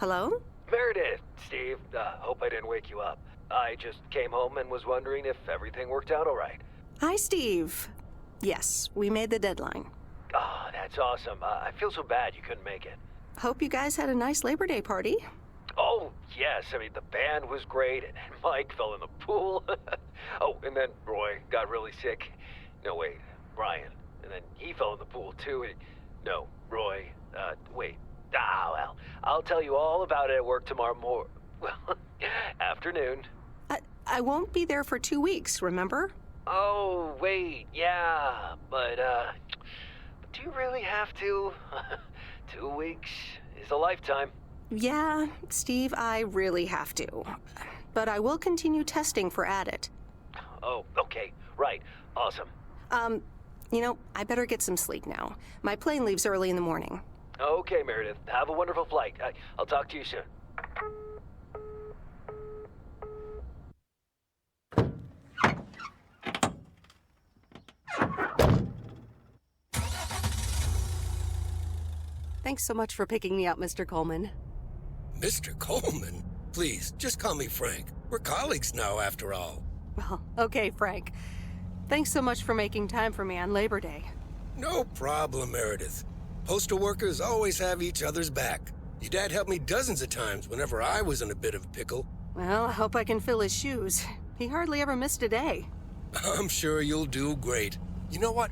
Hello? Meredith, Steve, hope I didn't wake you up. I just came home and was wondering if everything worked out all right. Hi, Steve. Yes, we made the deadline. Oh, that's awesome. I feel so bad you couldn't make it. Hope you guys had a nice Labor Day party. Oh, yes. I mean, the band was great, and Mike fell in the pool. Oh, and then Roy got really sick. No, wait, Brian. And then he fell in the pool, too. No, Roy. Wait. Well, I'll tell you all about it at work tomorrow afternoon. I won't be there for 2 weeks, remember? Oh, wait, yeah, but do you really have to? 2 weeks is a lifetime. Yeah, Steve, I really have to. But I will continue testing for Addit. Oh, okay, right, awesome. I better get some sleep now. My plane leaves early in the morning. Okay, Meredith, have a wonderful flight. I'll talk to you soon. Thanks so much for picking me up, Mr. Coleman. Mr. Coleman? Please, just call me Frank. We're colleagues now, after all. Well, okay, Frank. Thanks so much for making time for me on Labor Day. No problem, Meredith. Postal workers always have each other's back. Your dad helped me dozens of times whenever I was in a bit of a pickle. Well, I hope I can fill his shoes. He hardly ever missed a day. I'm sure you'll do great. You know what?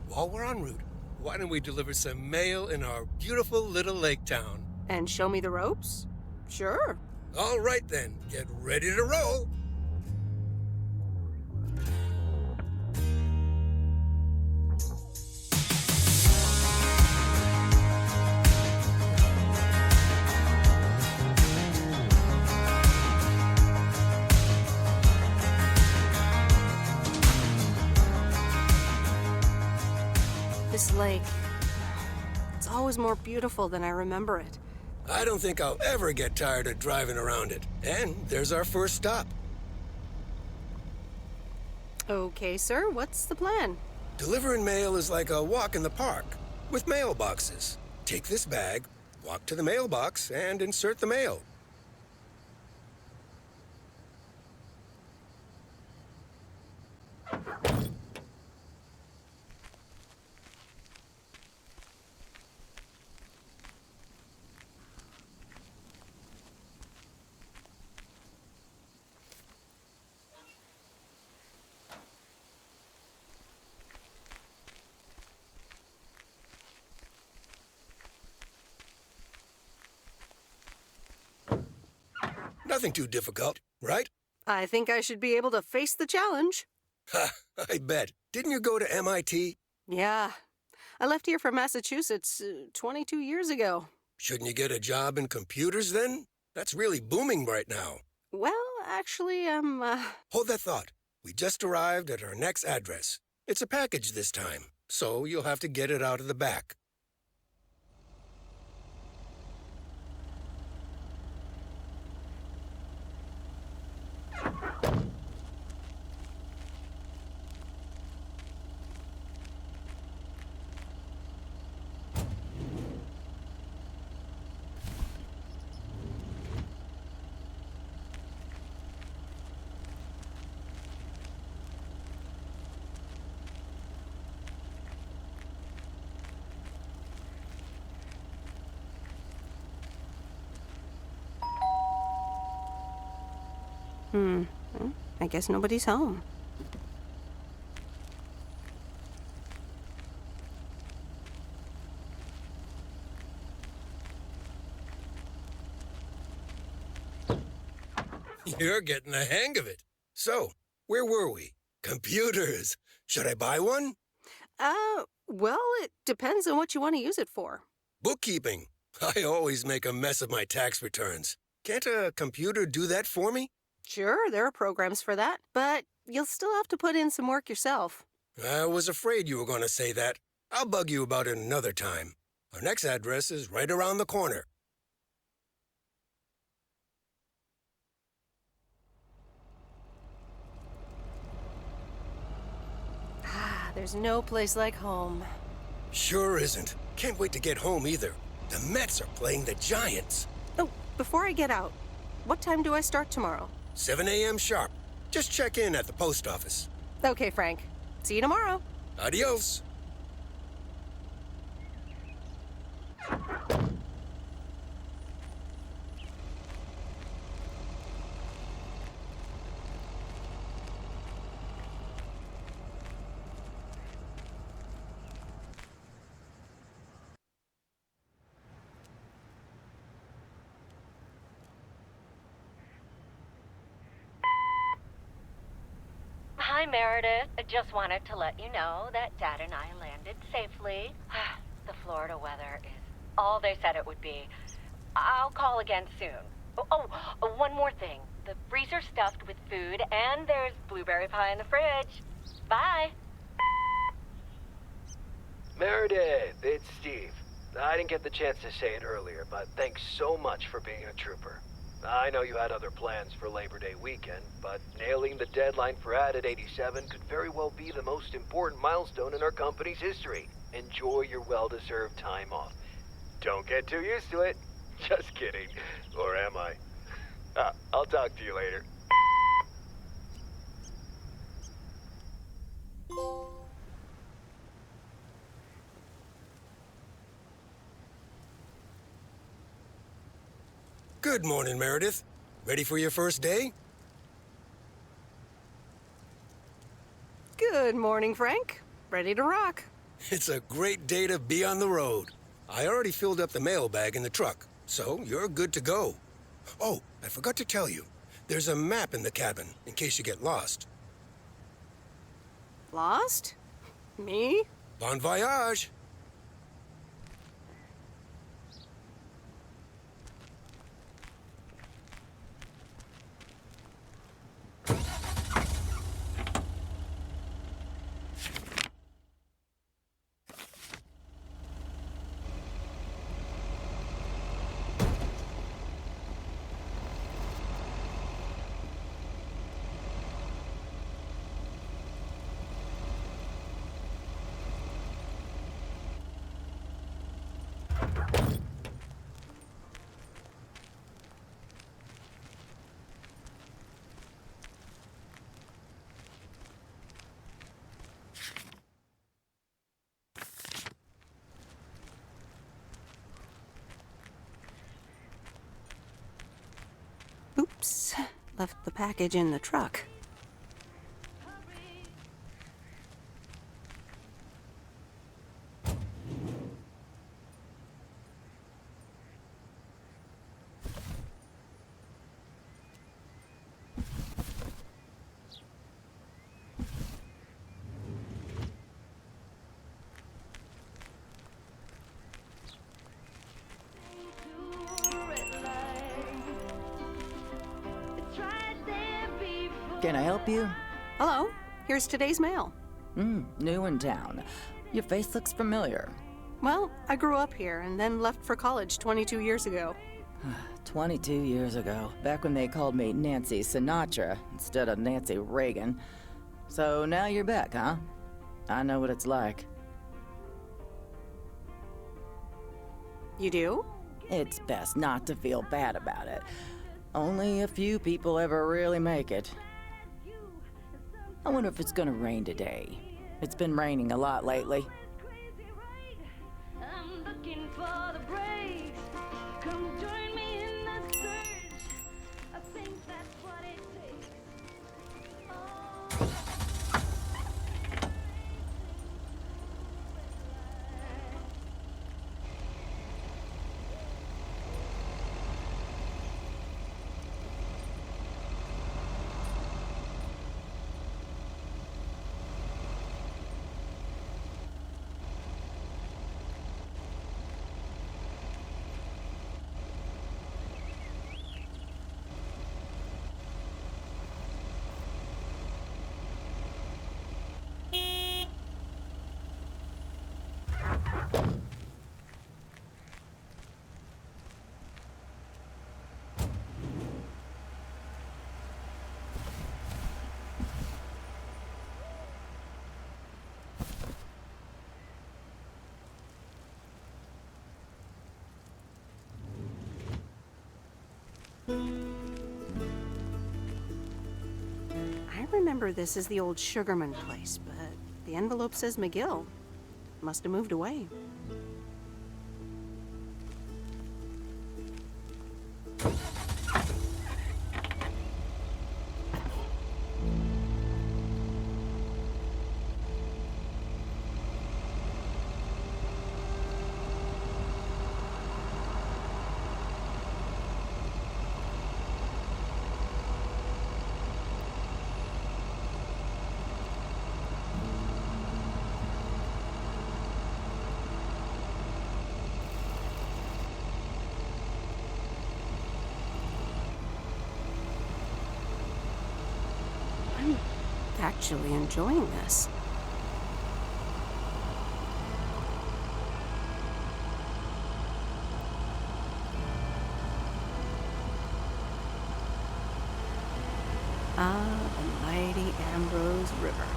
While we're en route, why don't we deliver some mail in our beautiful little lake town? And show me the ropes? Sure. All right then, get ready to roll. This lake, it's always more beautiful than I remember it. I don't think I'll ever get tired of driving around it. And there's our first stop. Okay, sir, what's the plan? Delivering mail is like a walk in the park, with mailboxes. Take this bag, walk to the mailbox, and insert the mail. Nothing too difficult, right? I think I should be able to face the challenge. Ha, I bet. Didn't you go to MIT? Yeah. I left here from Massachusetts 22 years ago. Shouldn't you get a job in computers then? That's really booming right now. Well, actually, Hold that thought. We just arrived at our next address. It's a package this time, so you'll have to get it out of the back. I guess nobody's home. You're getting the hang of it. So, where were we? Computers. Should I buy one? Well, it depends on what you want to use it for. Bookkeeping. I always make a mess of my tax returns. Can't a computer do that for me? Sure, there are programs for that, but you'll still have to put in some work yourself. I was afraid you were going to say that. I'll bug you about it another time. Our next address is right around the corner. There's no place like home. Sure isn't. Can't wait to get home either. The Mets are playing the Giants. Oh, before I get out, what time do I start tomorrow? 7 a.m. sharp. Just check in at the post office. Okay, Frank. See you tomorrow. Adios. Hi, Meredith. I just wanted to let you know that Dad and I landed safely. The Florida weather is all they said it would be. I'll call again soon. One more thing. The freezer's stuffed with food, and there's blueberry pie in the fridge. Bye. Meredith, it's Steve. I didn't get the chance to say it earlier, but thanks so much for being a trooper. I know you had other plans for Labor Day weekend, but nailing the deadline for Added 87 could very well be the most important milestone in our company's history. Enjoy your well-deserved time off. Don't get too used to it. Just kidding. Or am I? I'll talk to you later. Good morning, Meredith. Ready for your first day? Good morning, Frank. Ready to rock. It's a great day to be on the road. I already filled up the mailbag in the truck, so you're good to go. Oh, I forgot to tell you. There's a map in the cabin, in case you get lost. Lost? Me? Bon voyage! Oops. Left the package in the truck. Can I help you? Hello. Here's today's mail. New in town. Your face looks familiar. Well, I grew up here and then left for college 22 years ago. 22 years ago, back when they called me Nancy Sinatra instead of Nancy Reagan. So now you're back, huh? I know what it's like. You do? It's best not to feel bad about it. Only a few people ever really make it. I wonder if it's gonna rain today. It's been raining a lot lately. I'm looking for the breaks. Come join me in the search. I think that's what it takes. I remember this as the old Sugarman place, but the envelope says McGill. Must have moved away. Actually enjoying this. Ah, the mighty Ambrose River.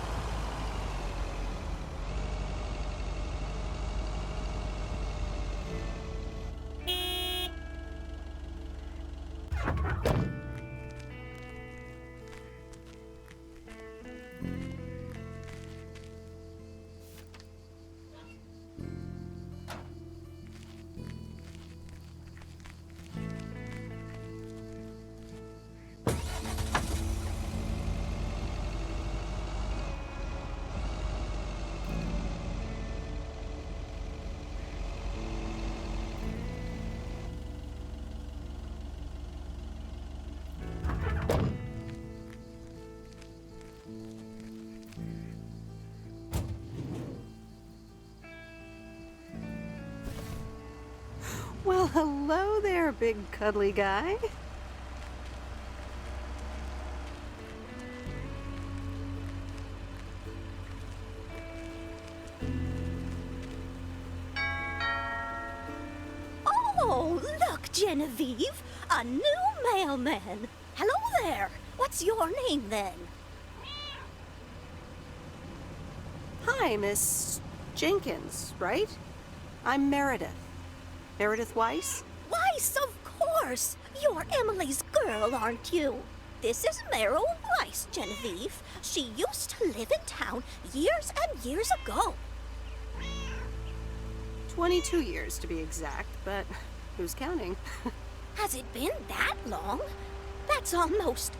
Well, hello there, big cuddly guy. Oh, look, Genevieve, a new mailman. Hello there. What's your name then? Hi, Miss Jenkins, right? I'm Meredith. Meredith Weiss? Weiss, of course. You're Emily's girl, aren't you? This is Meryl Weiss, Genevieve. She used to live in town years and years ago. 22 years to be exact, but who's counting? Has it been that long? That's almost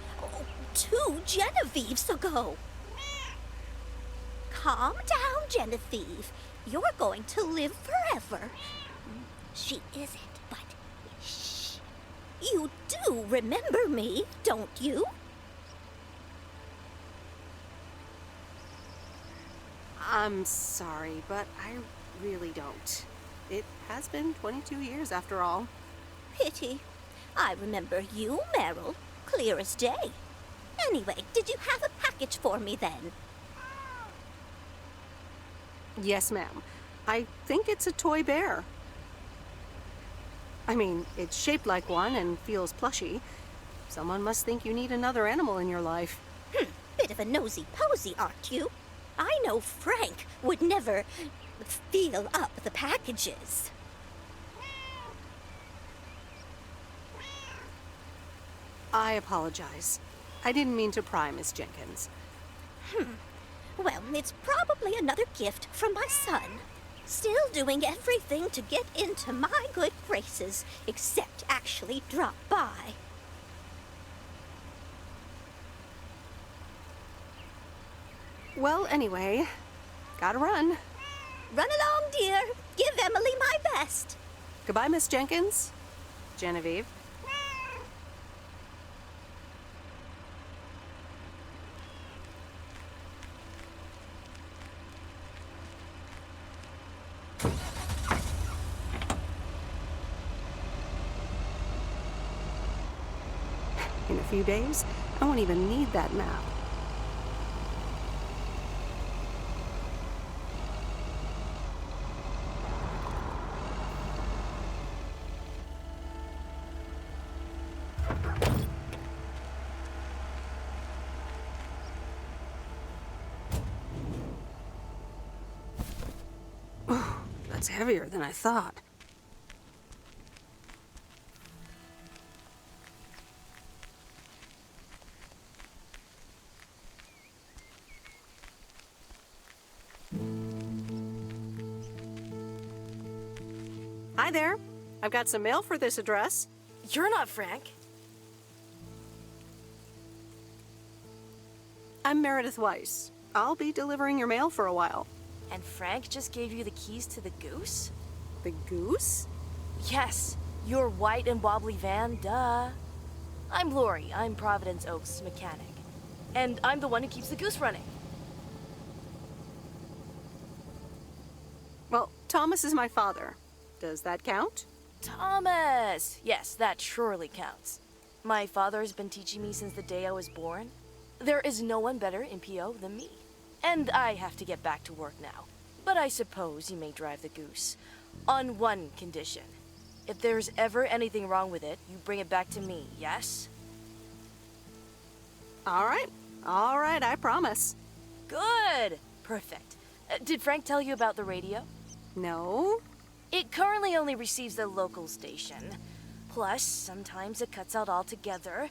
2 Genevieves ago. Calm down, Genevieve. You're going to live forever. She isn't, but shh. You do remember me, don't you? I'm sorry, but I really don't. It has been 22 years after all. Pity. I remember you, Meryl, clear as day. Anyway, did you have a package for me then? Yes, ma'am. I think it's a toy bear. I mean, it's shaped like one and feels plushy. Someone must think you need another animal in your life. Bit of a nosy-posy, aren't you? I know Frank would never feel up the packages. I apologize. I didn't mean to pry, Miss Jenkins. Well, it's probably another gift from my son. Still doing everything to get into my good graces, except actually drop by. Well, anyway, gotta run. Run along, dear. Give Emily my best. Goodbye, Miss Jenkins. Genevieve. In a few days, I won't even need that map. Oh, that's heavier than I thought. Hi there. I've got some mail for this address. You're not Frank. I'm Meredith Weiss. I'll be delivering your mail for a while. And Frank just gave you the keys to the goose? The goose? Yes, your white and wobbly van, duh. I'm Lori. I'm Providence Oaks' mechanic. And I'm the one who keeps the goose running. Well, Thomas is my father. Does that count? Thomas! Yes, that surely counts. My father's been teaching me since the day I was born. There is no one better in PO than me. And I have to get back to work now. But I suppose you may drive the goose. On one condition. If there's ever anything wrong with it, you bring it back to me, yes? All right, I promise. Good! Perfect. Did Frank tell you about the radio? No? It currently only receives the local station. Plus, sometimes it cuts out altogether.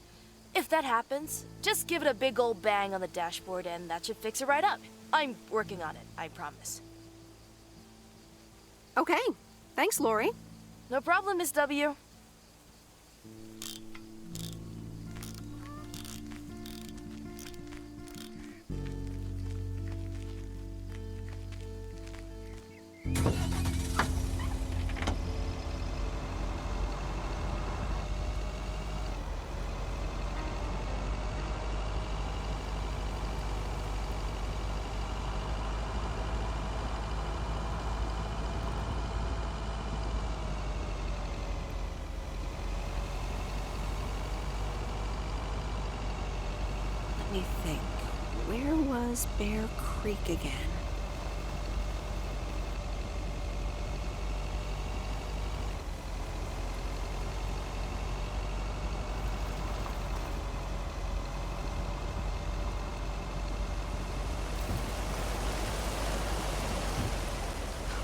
If that happens, just give it a big old bang on the dashboard and that should fix it right up. I'm working on it, I promise. Okay, thanks, Lori. No problem, Miss W. Let me think. Where was Bear Creek again?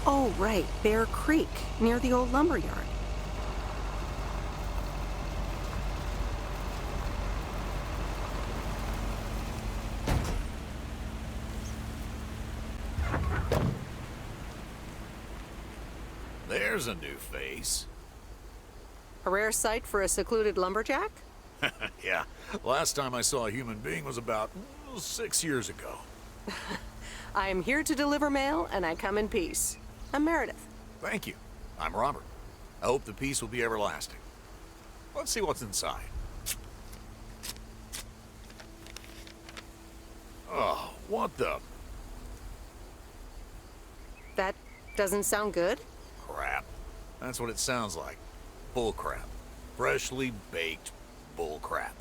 Oh, right, Bear Creek, near the old lumber yard. There's a new face. A rare sight for a secluded lumberjack? Yeah, last time I saw a human being was about 6 years ago. I am here to deliver mail, and I come in peace. I'm Meredith. Thank you. I'm Robert. I hope the peace will be everlasting. Let's see what's inside. Oh, what the That doesn't sound good. crap? That's what it sounds like. Bull crap. Freshly baked bull crap.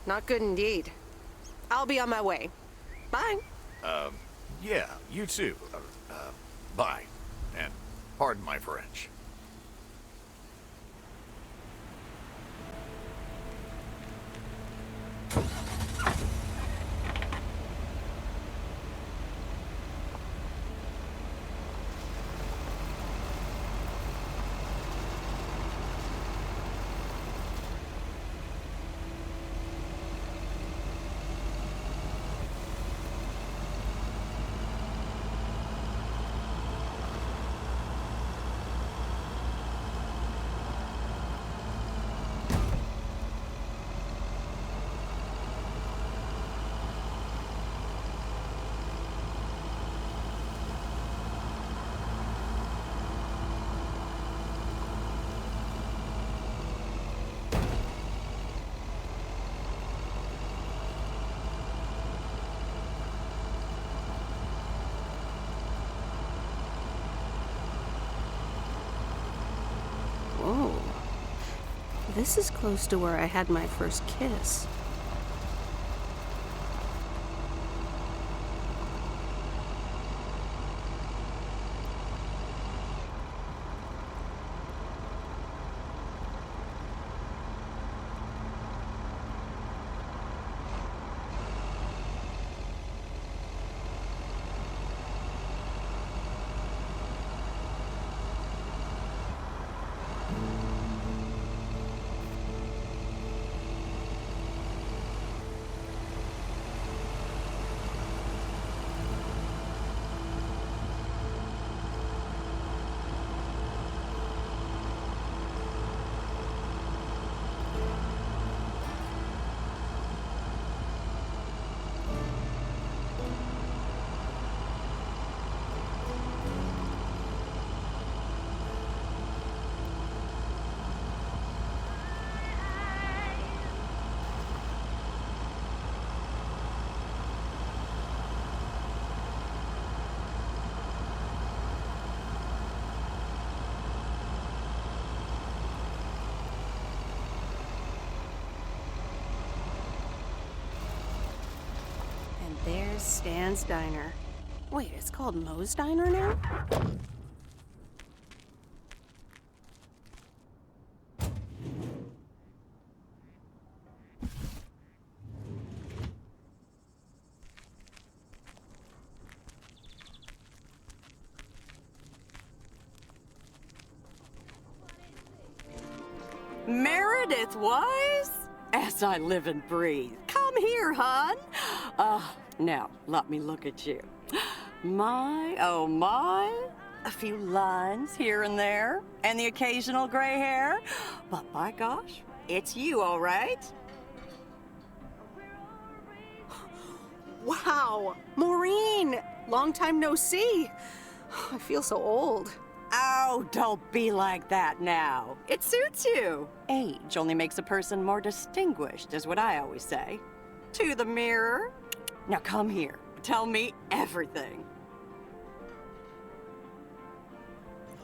Not good indeed. I'll be on my way. Bye. Yeah, you too. Bye. And pardon my French. Whoa. This is close to where I had my first kiss. Stan's Diner. Wait, it's called Moe's Diner now? Meredith Weiss? As I live and breathe. Come here, hon. Now, let me look at you. My, oh my. A few lines here and there, and the occasional gray hair. But by gosh, it's you, all right? Wow! Maureen! Long time no see. I feel so old. Oh, don't be like that now. It suits you. Age only makes a person more distinguished, is what I always say. To the mirror. Now come here. Tell me everything.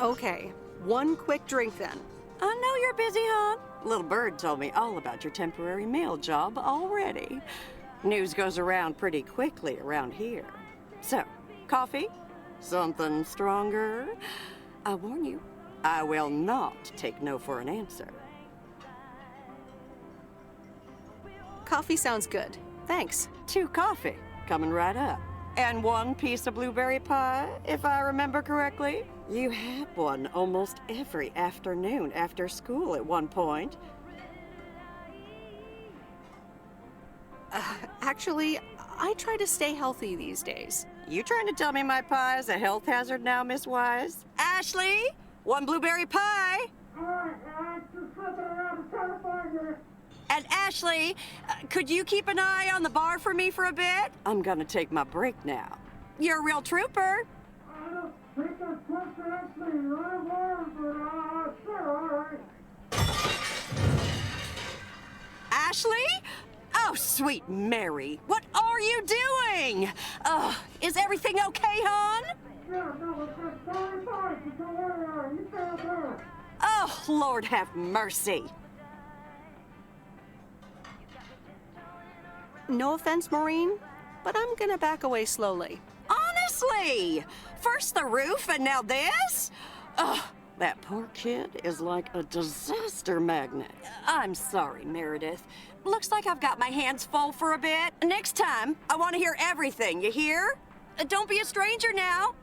Okay, one quick drink then. I know you're busy, hon. Little Bird told me all about your temporary mail job already. News goes around pretty quickly around here. So, coffee? Something stronger? I warn you, I will not take no for an answer. Coffee sounds good. Thanks. 2 coffee, coming right up. And 1 piece of blueberry pie, if I remember correctly. You had one almost every afternoon after school at one point. Actually, I try to stay healthy these days. You trying to tell me my pie is a health hazard now, Miss Wise? Ashley, 1 blueberry pie. And Ashley, could you keep an eye on the bar for me for a bit? I'm gonna take my break now. You're a real trooper. Ashley? Oh, sweet Mary, what are you doing? Is everything okay, hon? Oh, Lord have mercy. No offense, Maureen, but I'm gonna back away slowly. Honestly, first the roof and now this? Ugh, that poor kid is like a disaster magnet. I'm sorry, Meredith. Looks like I've got my hands full for a bit. Next time, I want to hear everything, you hear? Don't be a stranger now.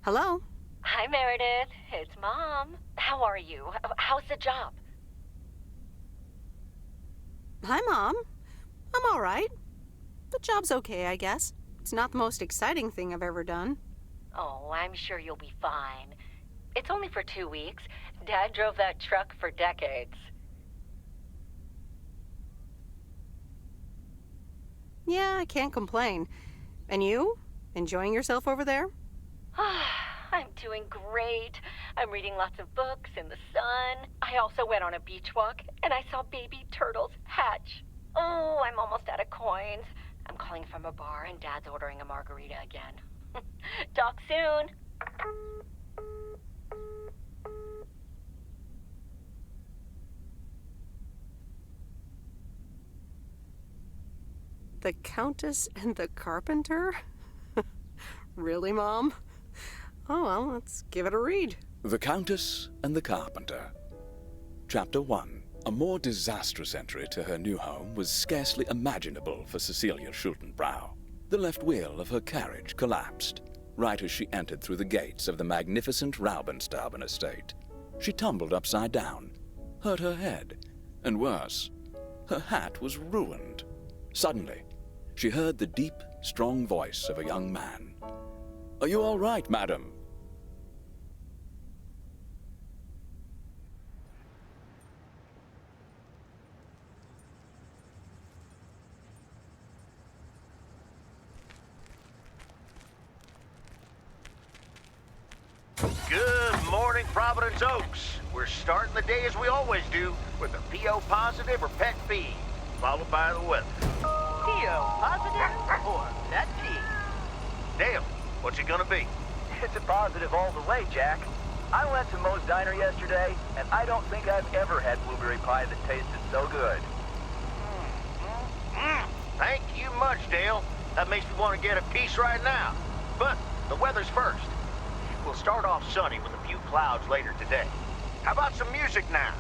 Hello? Hi, Meredith. It's Mom. How are you? How's the job? Hi, Mom. I'm all right. The job's okay, I guess. It's not the most exciting thing I've ever done. Oh, I'm sure you'll be fine. It's only for 2 weeks. Dad drove that truck for decades. Yeah, I can't complain. And you? Enjoying yourself over there? I'm doing great. I'm reading lots of books in the sun. I also went on a beach walk, and I saw baby turtles hatch. Oh, I'm almost out of coins. I'm calling from a bar and Dad's ordering a margarita again. Talk soon. The Countess and the Carpenter? Really, Mom? Oh, well, let's give it a read. The Countess and the Carpenter. Chapter 1. A more disastrous entry to her new home was scarcely imaginable for Cecilia Schultenbrow. The left wheel of her carriage collapsed, right as she entered through the gates of the magnificent Raubenstaben estate. She tumbled upside down, hurt her head, and worse, her hat was ruined. Suddenly, she heard the deep, strong voice of a young man. "Are you all right, madam?" Good morning, Providence Oaks. We're starting the day as we always do, with a PO positive or pet peeve, followed by the weather. PO positive or pet peeve? Dale, what's it gonna be? It's a positive all the way, Jack. I went to Moe's Diner yesterday, and I don't think I've ever had blueberry pie that tasted so good. Thank you much, Dale. That makes me want to get a piece right now. But the weather's first. We'll start off sunny with a few clouds later today. How about some music now?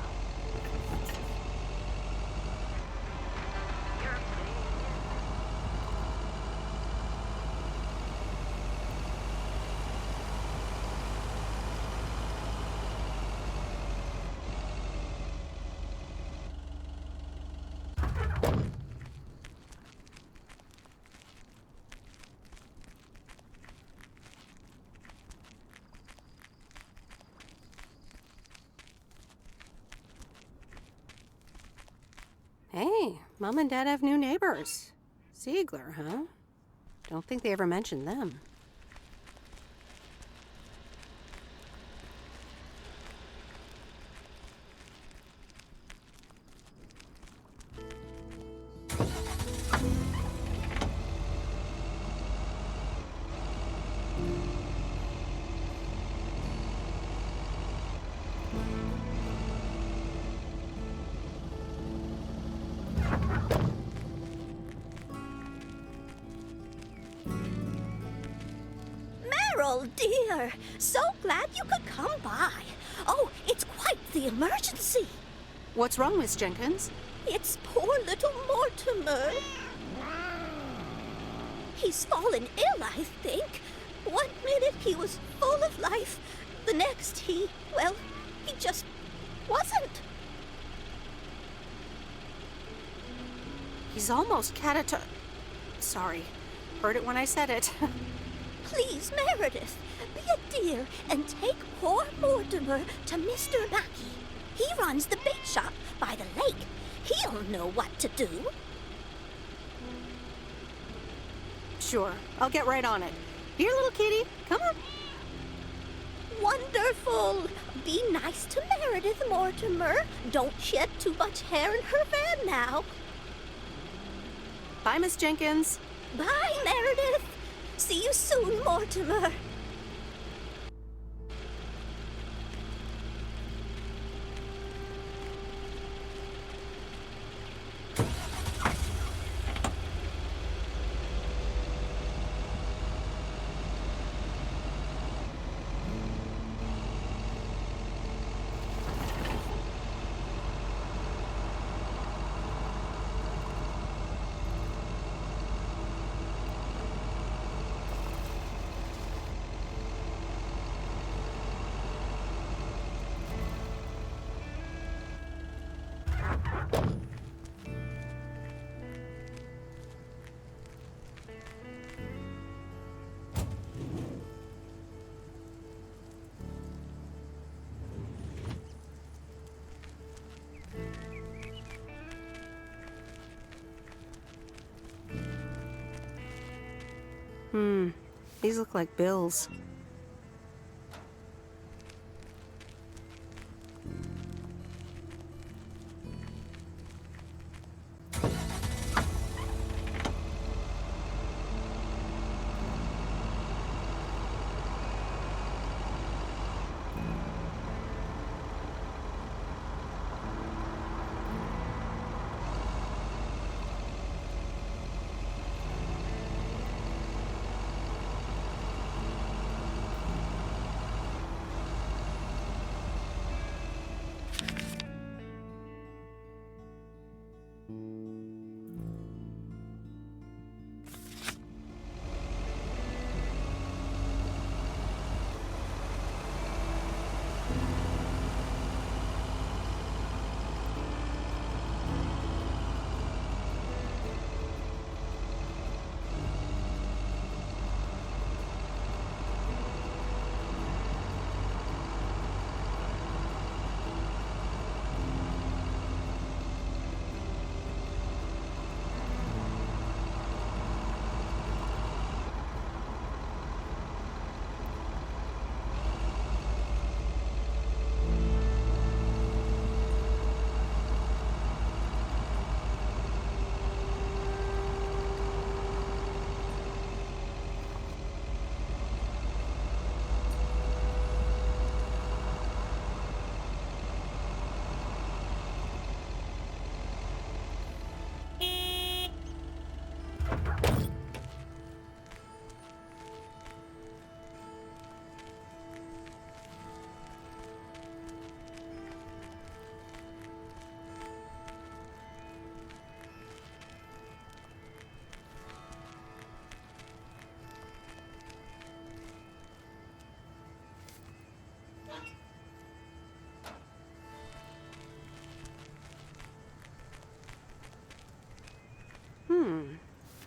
Hey, Mom and Dad have new neighbors. Ziegler, huh? Don't think they ever mentioned them. Meryl, dear, so glad you could come by. Oh, it's quite the emergency. What's wrong, Miss Jenkins? It's poor little Mortimer. He's fallen ill, I think. One minute he was full of life. The next he just wasn't. He's almost Sorry. Heard it when I said it. Please, Meredith, be a dear and take poor Mortimer to Mr. Mackey. He runs the bait shop by the lake. He'll know what to do. Sure, I'll get right on it. Here, little kitty, come on. Wonderful. Be nice to Meredith, Mortimer. Don't shed too much hair in her van now. Bye, Miss Jenkins. Bye, Meredith. See you soon, Mortimer. These look like bills.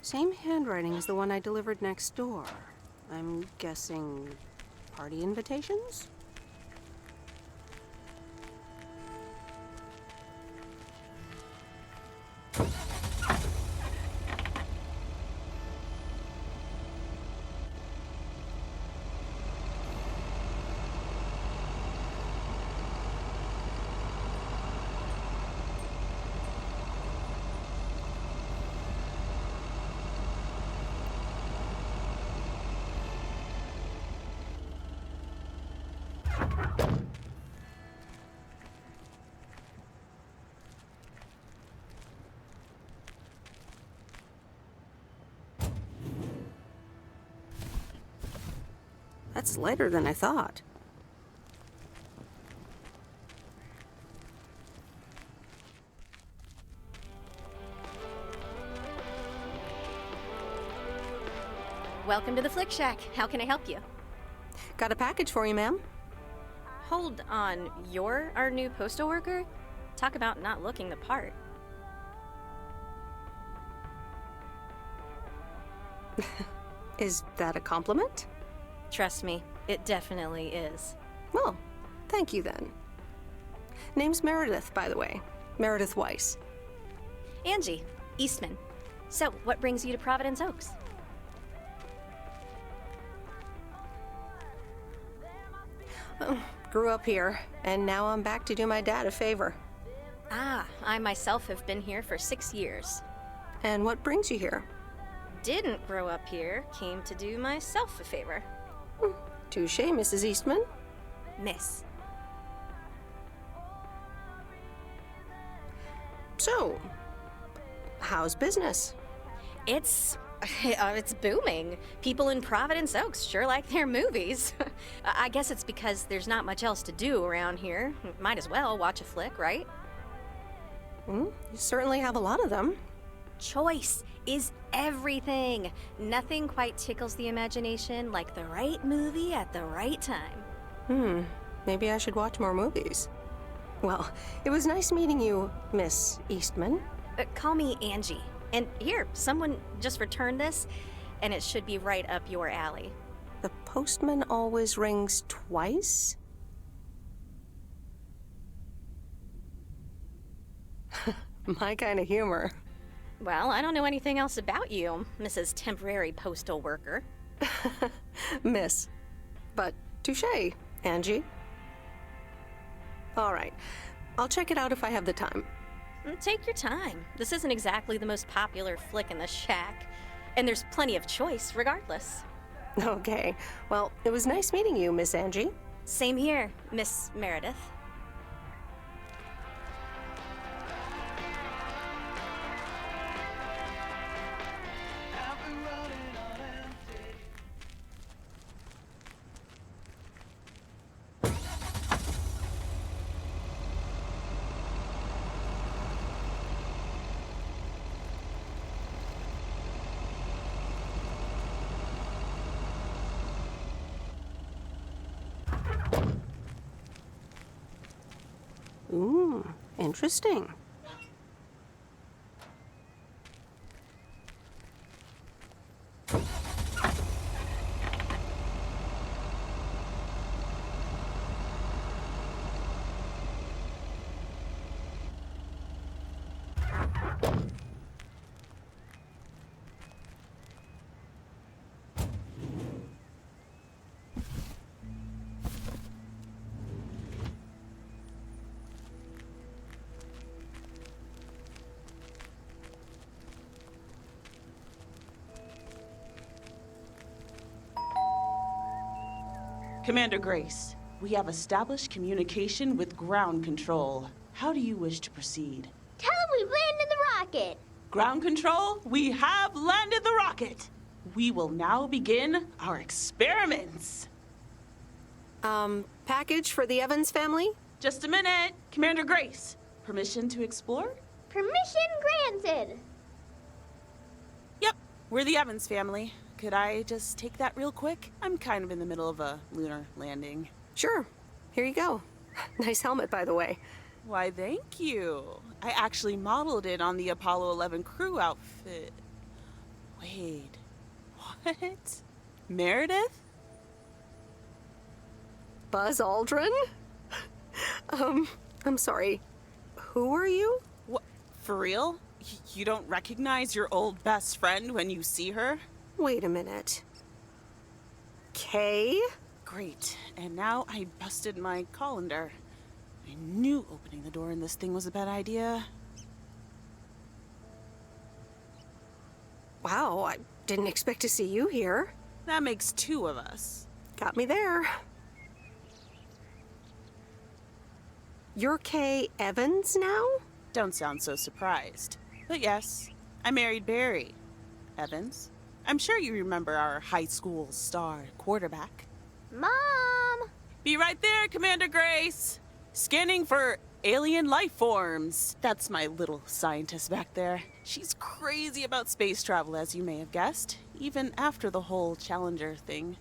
Same handwriting as the one I delivered next door. I'm guessing party invitations? That's lighter than I thought. Welcome to the Flick Shack. How can I help you? Got a package for you, ma'am. Hold on, you're our new postal worker? Talk about not looking the part. Is that a compliment? Trust me, it definitely is. Well, thank you then. Name's Meredith, by the way. Meredith Weiss. Angie, Eastman. So, what brings you to Providence Oaks? Grew up here, and now I'm back to do my dad a favor. Ah, I myself have been here for 6 years. And what brings you here? Didn't grow up here, came to do myself a favor. Touche, Mrs. Eastman. Miss. So, how's business? It's booming. People in Providence Oaks sure like their movies. I guess it's because there's not much else to do around here. Might as well watch a flick, right? You certainly have a lot of them. Choice is everything. Nothing quite tickles the imagination like the right movie at the right time. Maybe I should watch more movies. Well, it was nice meeting you, Miss Eastman. Call me Angie. And here, someone just returned this, and it should be right up your alley. The postman always rings twice? My kind of humor. Well, I don't know anything else about you, Mrs. Temporary Postal Worker. Miss. But touche, Angie. All right. I'll check it out if I have the time. Take your time. This isn't exactly the most popular flick in the shack, and there's plenty of choice regardless. Okay. Well, it was nice meeting you, Miss Angie. Same here, Miss Meredith. Interesting. Commander Grace, we have established communication with ground control. How do you wish to proceed? Tell them we've landed the rocket. Ground control, we have landed the rocket. We will now begin our experiments. Package for the Evans family? Just a minute. Commander Grace, permission to explore? Permission granted. Yep, we're the Evans family. Could I just take that real quick? I'm kind of in the middle of a lunar landing. Sure. Here you go. Nice helmet, by the way. Why, thank you. I actually modeled it on the Apollo 11 crew outfit. Wait, what? Meredith? Buzz Aldrin? I'm sorry. Who are you? What? For real? You don't recognize your old best friend when you see her? Wait a minute. Kay? Great. And now I busted my colander. I knew opening the door in this thing was a bad idea. Wow, I didn't expect to see you here. That makes two of us. Got me there. You're Kay Evans now? Don't sound so surprised. But yes, I married Barry Evans. I'm sure you remember our high school star quarterback. Mom! Be right there, Commander Grace. Scanning for alien life forms. That's my little scientist back there. She's crazy about space travel, as you may have guessed, even after the whole Challenger thing.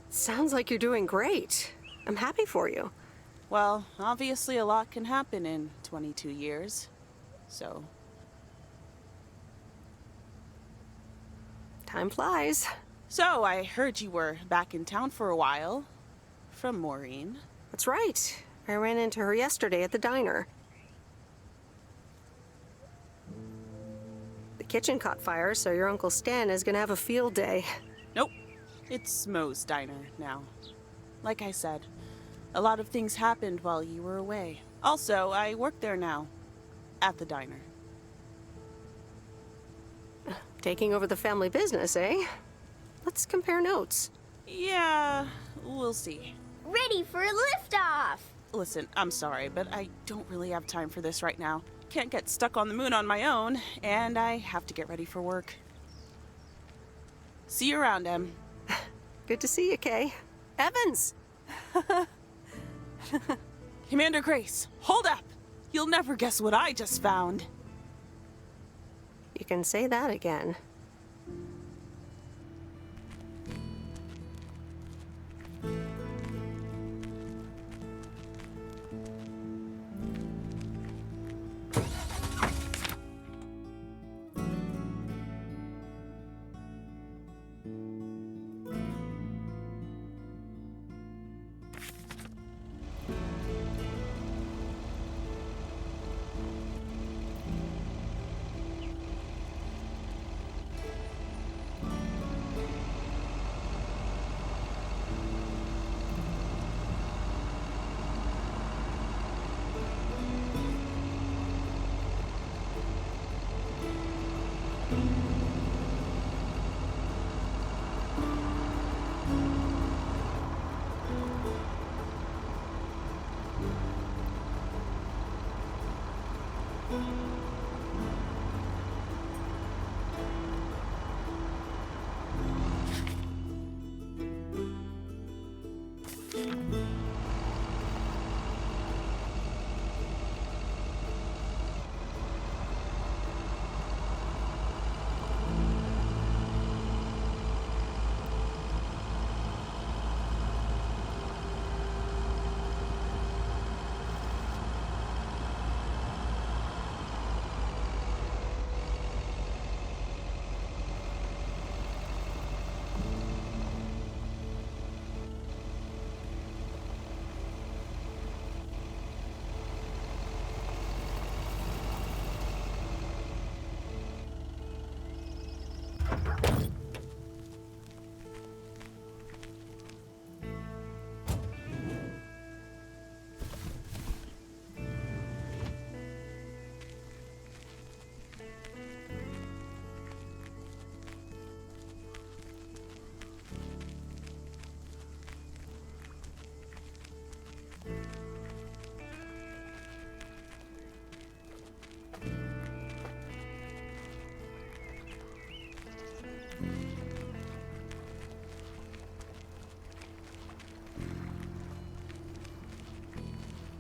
Sounds like you're doing great. I'm happy for you. Well, obviously a lot can happen in 22 years. So. Time flies. So, I heard you were back in town for a while. From Maureen. That's right. I ran into her yesterday at the diner. The kitchen caught fire, so your Uncle Stan is gonna have a field day. Nope. It's Mo's diner now. Like I said, a lot of things happened while you were away. Also, I work there now. At the diner. Taking over the family business, eh? Let's compare notes. Yeah, we'll see. Ready for a liftoff! Listen, I'm sorry, but I don't really have time for this right now. Can't get stuck on the moon on my own, and I have to get ready for work. See you around, Em. Good to see you, Kay. Evans! Commander Grace, hold up! You'll never guess what I just found. You can say that again.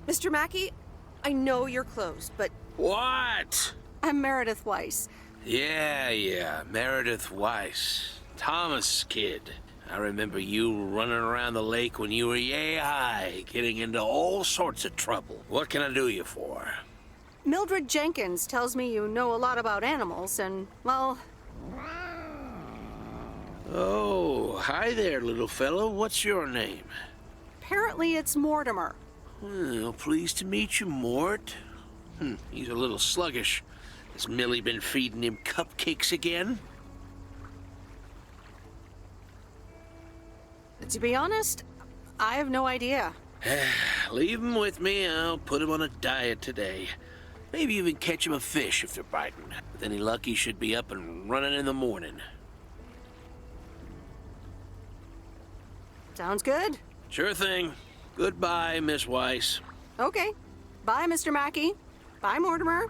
Mr. Mackey, I know you're closed, but What? I'm Meredith Weiss. Yeah, Meredith Weiss. Thomas' kid. I remember you running around the lake when you were yay high, getting into all sorts of trouble. What can I do you for? Mildred Jenkins tells me you know a lot about animals, and, well... Oh, hi there, little fellow. What's your name? Apparently it's Mortimer. Well, pleased to meet you, Mort. He's a little sluggish. Has Millie been feeding him cupcakes again? To be honest, I have no idea. Leave him with me. I'll put him on a diet today. Maybe even catch him a fish if they're biting. With any luck, he should be up and running in the morning. Sounds good. Sure thing. Goodbye, Miss Weiss. Okay. Bye, Mr. Mackey. Bye, Mortimer.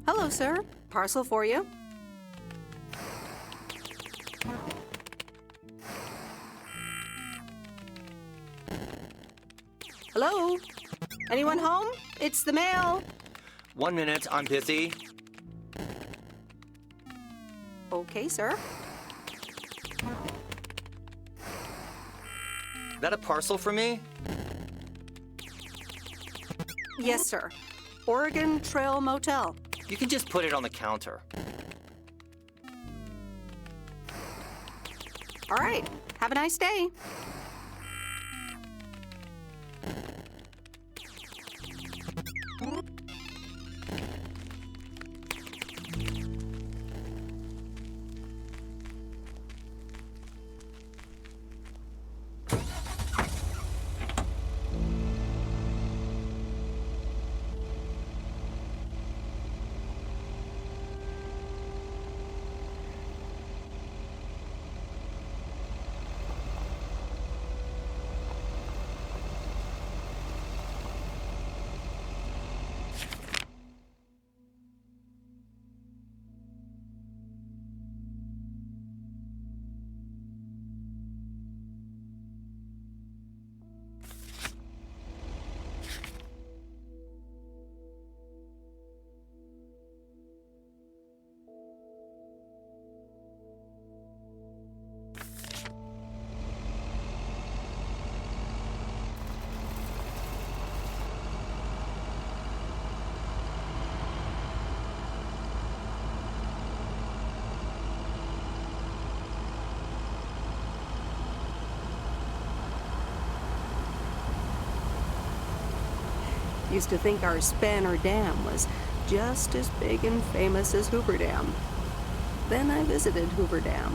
Hello, sir. Parcel for you. Hello? Anyone home? It's the mail. 1 minute, I'm busy. Okay, sir. That a parcel for me? Yes, sir. Oregon Trail Motel. You can just put it on the counter. All right. Have a nice day. Used to think our Spanner Dam was just as big and famous as Hoover Dam. Then I visited Hoover Dam.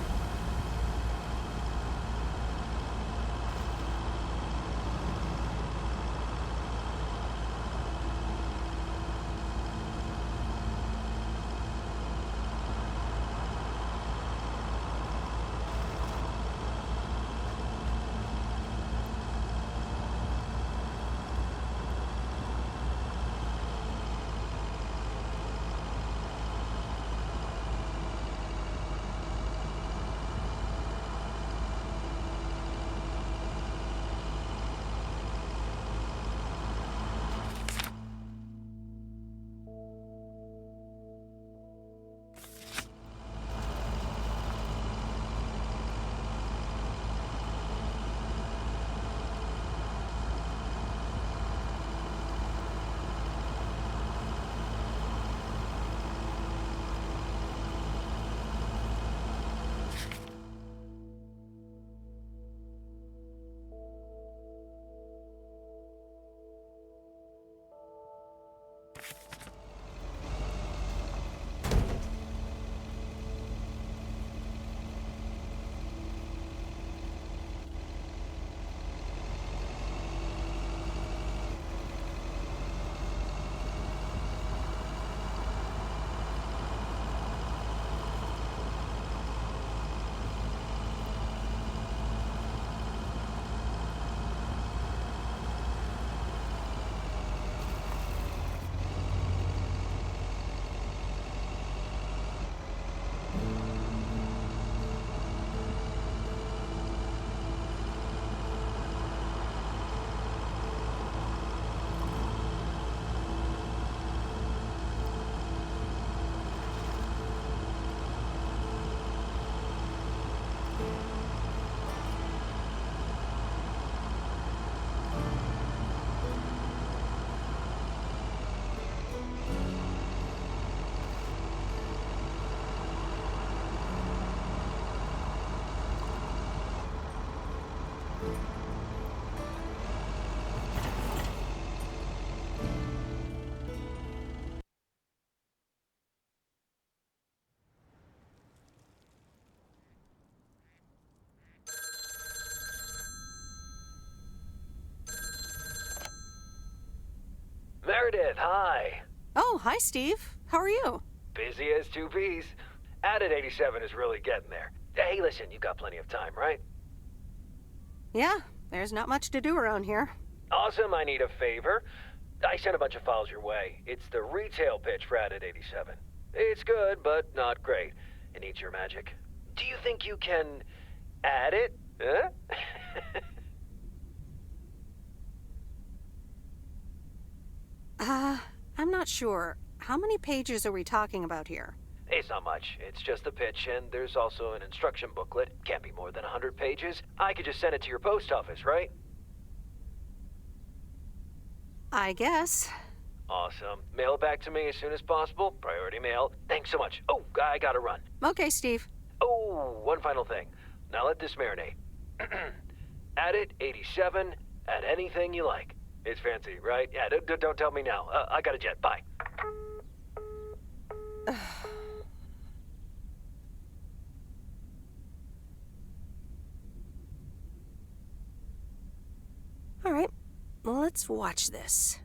Meredith, hi. Oh, hi, Steve. How are you? Busy as two peas. Added 87 is really getting there. Hey, listen, you've got plenty of time, right? Yeah, there's not much to do around here. Awesome, I need a favor. I sent a bunch of files your way. It's the retail pitch for Added 87. It's good, but not great. It needs your magic. Do you think you can add it? Huh? I'm not sure. How many pages are we talking about here? It's not much. It's just the pitch, and there's also an instruction booklet. Can't be more than 100 pages. I could just send it to your post office, right? I guess. Awesome. Mail it back to me as soon as possible. Priority mail. Thanks so much. Oh, I gotta run. Okay, Steve. Oh, one final thing. Now let this marinate. Add it 87. Add anything you like. It's fancy, right? Yeah, don't tell me now. I got a jet. Bye. All right, let's watch this.